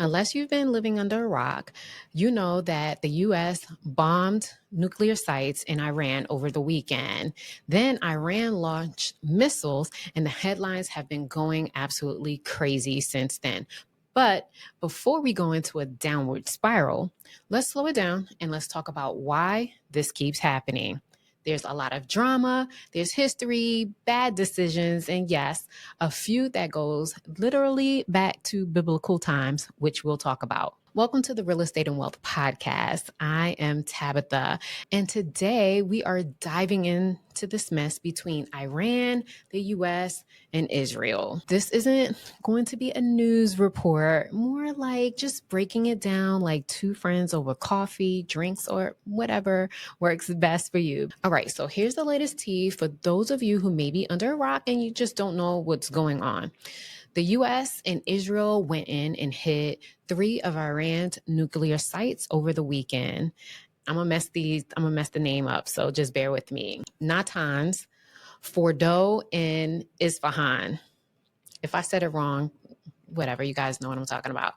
Unless you've been living under a rock, you know that the US bombed nuclear sites in Iran over the weekend. Then Iran launched missiles, and the headlines have been going absolutely crazy since then. But before we go into a downward spiral, let's slow it down and let's talk about why this keeps happening. There's a lot of drama, there's history, bad decisions, and yes, a feud that goes literally back to biblical times, which we'll talk about. Welcome to the Real Estate and Wealth Podcast. I am Tabitha, and today we are diving into this mess between Iran, the US, and Israel. This isn't going to be a news report, more like just breaking it down like two friends over coffee, drinks, or whatever works best for you. All right, so here's the latest tea for those of you who may be under a rock and you just don't know what's going on. The US and Israel went in and hit 3 of Iran's nuclear sites over the weekend. I'm gonna mess the name up, so just bear with me. Natanz, Fordow, and Isfahan. If I said it wrong, whatever, you guys know what I'm talking about.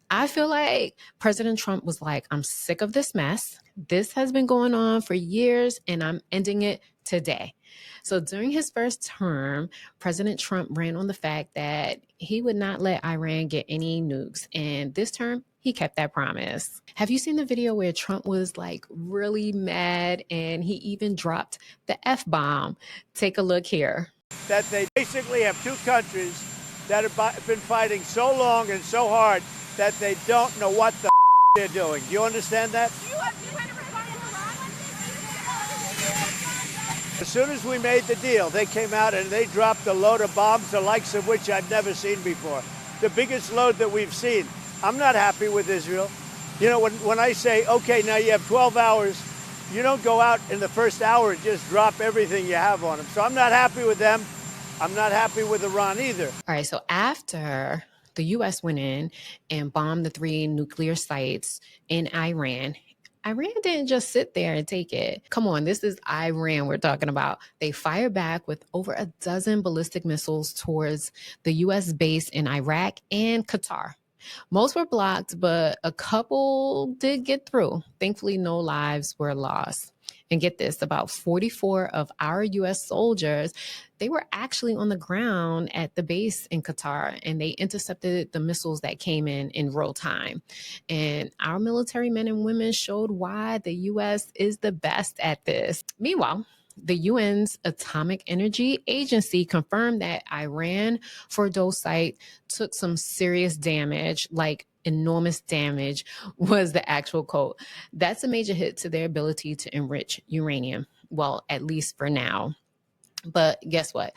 I feel like President Trump was like, I'm sick of this mess. This has been going on for years and I'm ending it today. So during his first term, President Trump ran on the fact that he would not let Iran get any nukes. And this term, he kept that promise. Have you seen the video where Trump was like really mad and he even dropped the F-bomb? Take a look here. That they basically have two countries that have been fighting so long and so hard that they don't know what the they're doing. Do you understand that? As soon as we made the deal, they came out and they dropped a load of bombs, the likes of which I've never seen before. The biggest load that we've seen. I'm not happy with Israel. You know, when I say, okay, now you have 12 hours, you don't go out in the first hour and just drop everything you have on them. So I'm not happy with them. I'm not happy with Iran either. All right, so after the U.S. went in and bombed the 3 nuclear sites in Iran didn't just sit there and take it. Come on, this is Iran we're talking about. They fired back with over a dozen ballistic missiles towards the U.S. base in Iraq and Qatar. Most were blocked, but a couple did get through. Thankfully, no lives were lost. And get this, about 44 of our U.S. soldiers, they were actually on the ground at the base in Qatar, and they intercepted the missiles that came in real time. And our military men and women showed why the U.S. is the best at this. Meanwhile, the UN's Atomic Energy Agency confirmed that Iran Fordow site took some serious damage, like enormous damage was the actual quote. That's a major hit to their ability to enrich uranium. Well, at least for now. But guess what?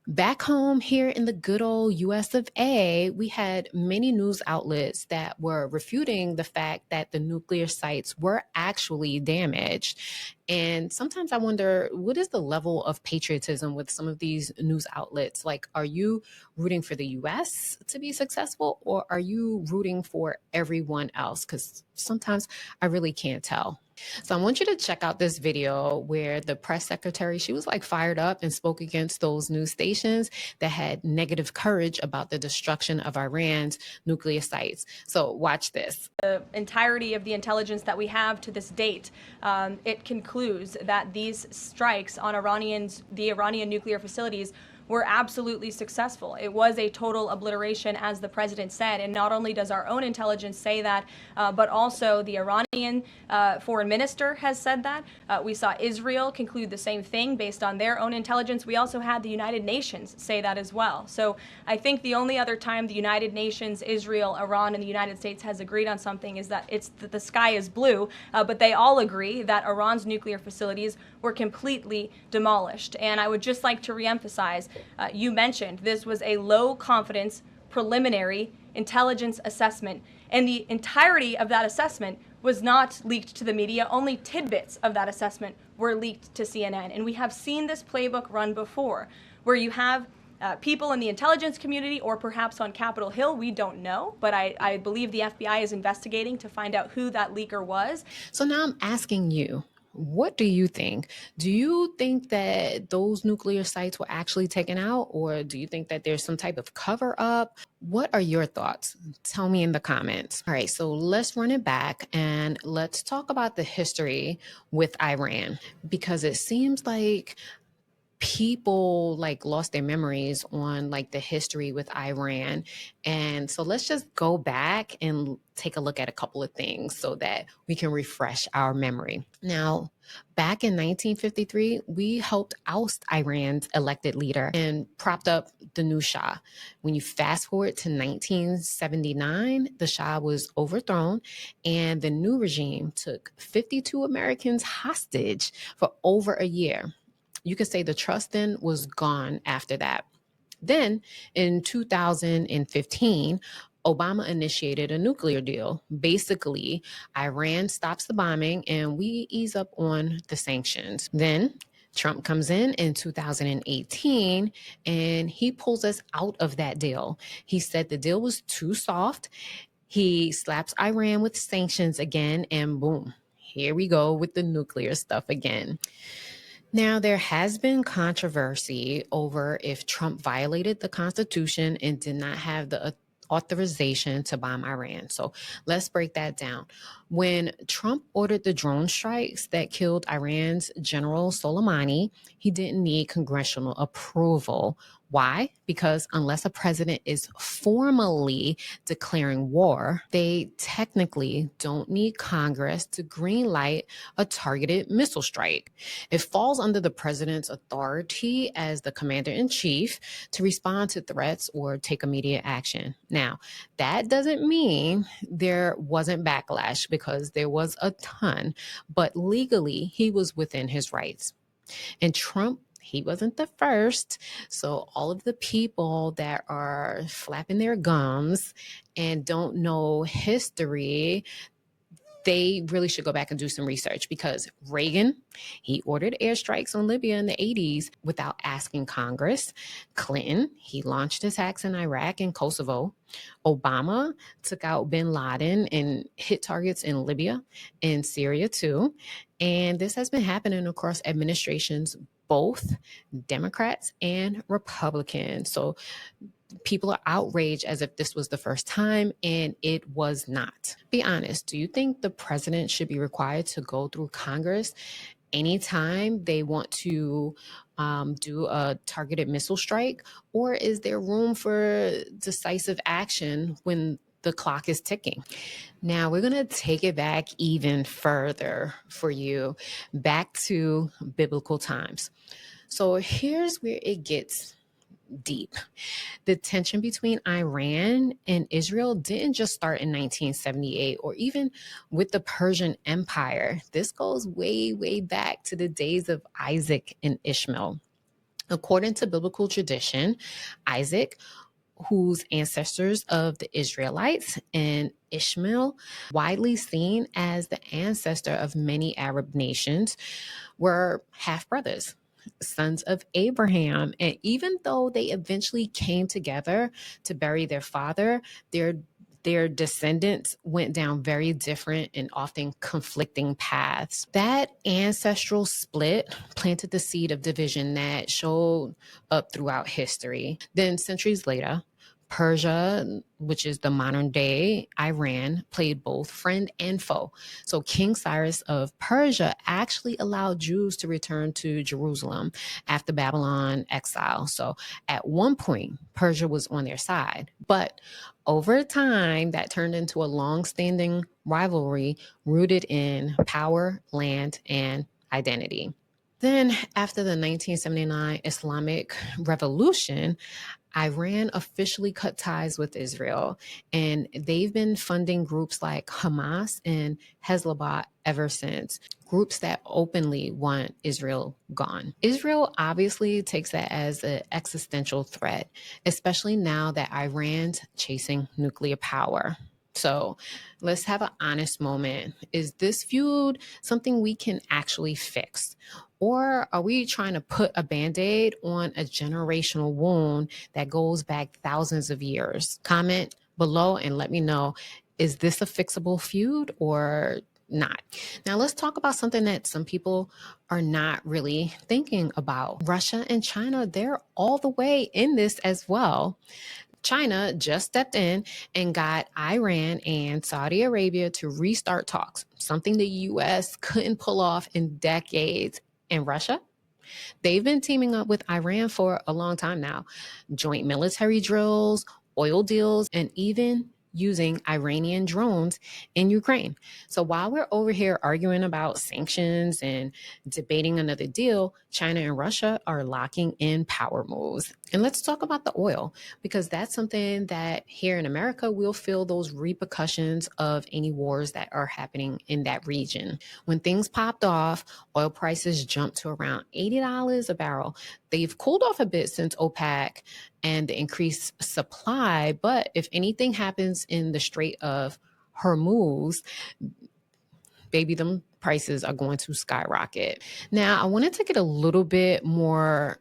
Back home here in the good old US of A, we had many news outlets that were refuting the fact that the nuclear sites were actually damaged. And sometimes I wonder, what is the level of patriotism with some of these news outlets? Like, are you rooting for the US to be successful, or are you rooting for everyone else? Because sometimes I really can't tell. So I want you to check out this video where the press secretary, she was like fired up and spoke against those news stations that had negative coverage about the destruction of Iran's nuclear sites. So watch this. The entirety of the intelligence that we have to this date, it concludes that these strikes on the Iranian nuclear facilities were absolutely successful. It was a total obliteration, as the president said, and not only does our own intelligence say that, but also the Iranian foreign minister has said that. We saw Israel conclude the same thing based on their own intelligence. We also had the United Nations say that as well. So I think the only other time the United Nations, Israel, Iran, and the United States has agreed on something is that the sky is blue, but they all agree that Iran's nuclear facilities were completely demolished. And I would just like to reemphasize, you mentioned this was a low confidence preliminary intelligence assessment, and the entirety of that assessment was not leaked to the media. Only tidbits of that assessment were leaked to CNN. And we have seen this playbook run before, where you have people in the intelligence community, or perhaps on Capitol Hill, we don't know, but I believe the FBI is investigating to find out who that leaker was. So now I'm asking you, What do you think? Do you think that those nuclear sites were actually taken out, or do you think that there's some type of cover up? What are your thoughts? Tell me in the comments. All right, so let's run it back and let's talk about the history with Iran, because it seems like people like lost their memories on like the history with Iran. And so let's just go back and take a look at a couple of things so that we can refresh our memory. Now, back in 1953, we helped oust Iran's elected leader and propped up the new Shah. When you fast forward to 1979, the Shah was overthrown and the new regime took 52 Americans hostage for over a year. You could say the trust then was gone after that. Then in 2015, Obama initiated a nuclear deal. Basically, Iran stops the bombing and we ease up on the sanctions. Then Trump comes in 2018 and he pulls us out of that deal. He said the deal was too soft. He slaps Iran with sanctions again, and boom, here we go with the nuclear stuff again. Now, there has been controversy over if Trump violated the Constitution and did not have the authorization to bomb Iran. So let's break that down. When Trump ordered the drone strikes that killed Iran's General Soleimani, he didn't need congressional approval. Why? Because unless a president is formally declaring war, they technically don't need Congress to greenlight a targeted missile strike. It falls under the president's authority as the commander in chief to respond to threats or take immediate action. Now, that doesn't mean there wasn't backlash, because there was a ton, but legally he was within his rights. And Trump, he wasn't the first. So all of the people that are flapping their gums and don't know history, they really should go back and do some research, because Reagan, he ordered airstrikes on Libya in the 80s without asking Congress. Clinton, he launched attacks in Iraq and Kosovo. Obama took out bin Laden and hit targets in Libya and Syria too. And this has been happening across administrations, both Democrats and Republicans. So people are outraged as if this was the first time, and it was not. Be honest, do you think the president should be required to go through Congress anytime they want to do a targeted missile strike? Or is there room for decisive action when the clock is ticking? Now we're going to take it back even further for you, back to biblical times. So here's where it gets deep. The tension between Iran and Israel didn't just start in 1978 or even with the Persian Empire. This goes way, way back to the days of Isaac and Ishmael. According to biblical tradition, Isaac, whose ancestors of the Israelites, and Ishmael, widely seen as the ancestor of many Arab nations, were half brothers, sons of Abraham. And even though they eventually came together to bury their father, their descendants went down very different and often conflicting paths. That ancestral split planted the seed of division that showed up throughout history. Then centuries later, Persia, which is the modern day Iran, played both friend and foe. So King Cyrus of Persia actually allowed Jews to return to Jerusalem after Babylon exile. So at one point, Persia was on their side. But over time, that turned into a long-standing rivalry rooted in power, land, and identity. Then, after the 1979 Islamic Revolution, Iran officially cut ties with Israel, and they've been funding groups like Hamas and Hezbollah ever since, groups that openly want Israel gone. Israel obviously takes that as an existential threat, especially now that Iran's chasing nuclear power. So let's have an honest moment. Is this feud something we can actually fix? Or are we trying to put a Band-Aid on a generational wound that goes back thousands of years? Comment below and let me know, is this a fixable feud, or not. Now, let's talk about something that some people are not really thinking about. Russia and China, they're all the way in this as well. China just stepped in and got Iran and Saudi Arabia to restart talks, something the US couldn't pull off in decades. And Russia, they've been teaming up with Iran for a long time now. Joint military drills, oil deals, and even using Iranian drones in Ukraine. So while we're over here arguing about sanctions and debating another deal, China and Russia are locking in power moves. And let's talk about the oil, because that's something that here in America, we'll feel those repercussions of any wars that are happening in that region. When things popped off, oil prices jumped to around $80 a barrel. They've cooled off a bit since OPEC and the increased supply, but if anything happens in the Strait of Hormuz, baby, them prices are going to skyrocket. Now, I wanted to get a little bit more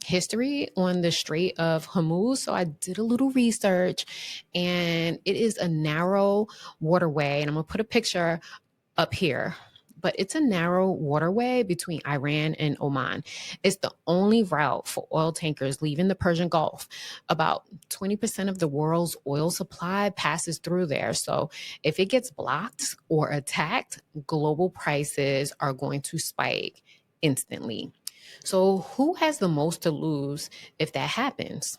history on the Strait of Hormuz. So I did a little research, and it is a narrow waterway. And I'm going to put a picture up here. But it's a narrow waterway between Iran and Oman. It's the only route for oil tankers leaving the Persian Gulf. About 20% of the world's oil supply passes through there. So if it gets blocked or attacked, global prices are going to spike instantly. So who has the most to lose if that happens?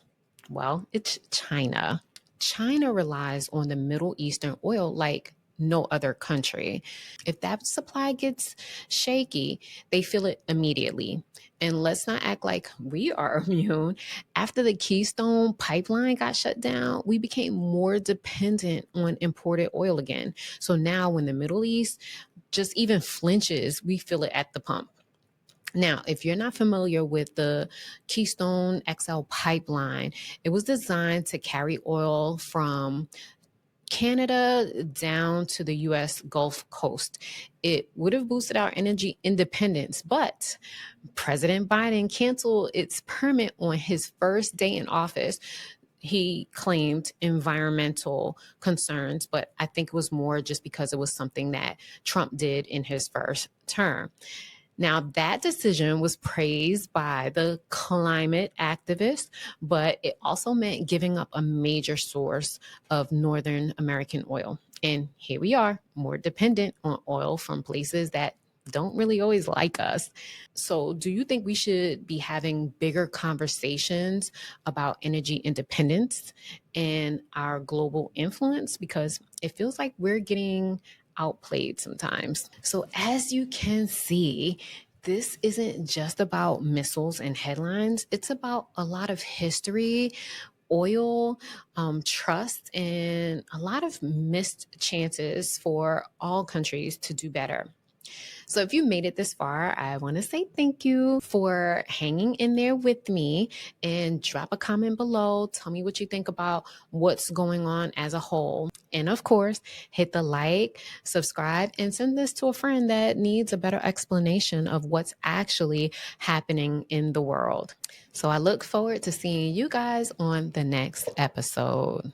Well, it's China. China relies on the Middle Eastern oil like no other country. If that supply gets shaky, they feel it immediately. And let's not act like we are immune. After the Keystone pipeline got shut down, we became more dependent on imported oil again. So now when the Middle East just even flinches, we feel it at the pump. Now, if you're not familiar with the Keystone XL pipeline, it was designed to carry oil from Canada down to the US Gulf Coast. It would have boosted our energy independence, but President Biden canceled its permit on his first day in office. He claimed environmental concerns, but I think it was more just because it was something that Trump did in his first term. Now, that decision was praised by the climate activists, but it also meant giving up a major source of Northern American oil. And here we are, more dependent on oil from places that don't really always like us. So, do you think we should be having bigger conversations about energy independence and our global influence? Because it feels like we're getting outplayed sometimes. So, as you can see, this isn't just about missiles and headlines, it's about a lot of history, oil, trust, and a lot of missed chances for all countries to do better. So if you made it this far, I want to say thank you for hanging in there with me, and drop a comment below. Tell me what you think about what's going on as a whole. And of course, hit the like, subscribe, and send this to a friend that needs a better explanation of what's actually happening in the world. So I look forward to seeing you guys on the next episode.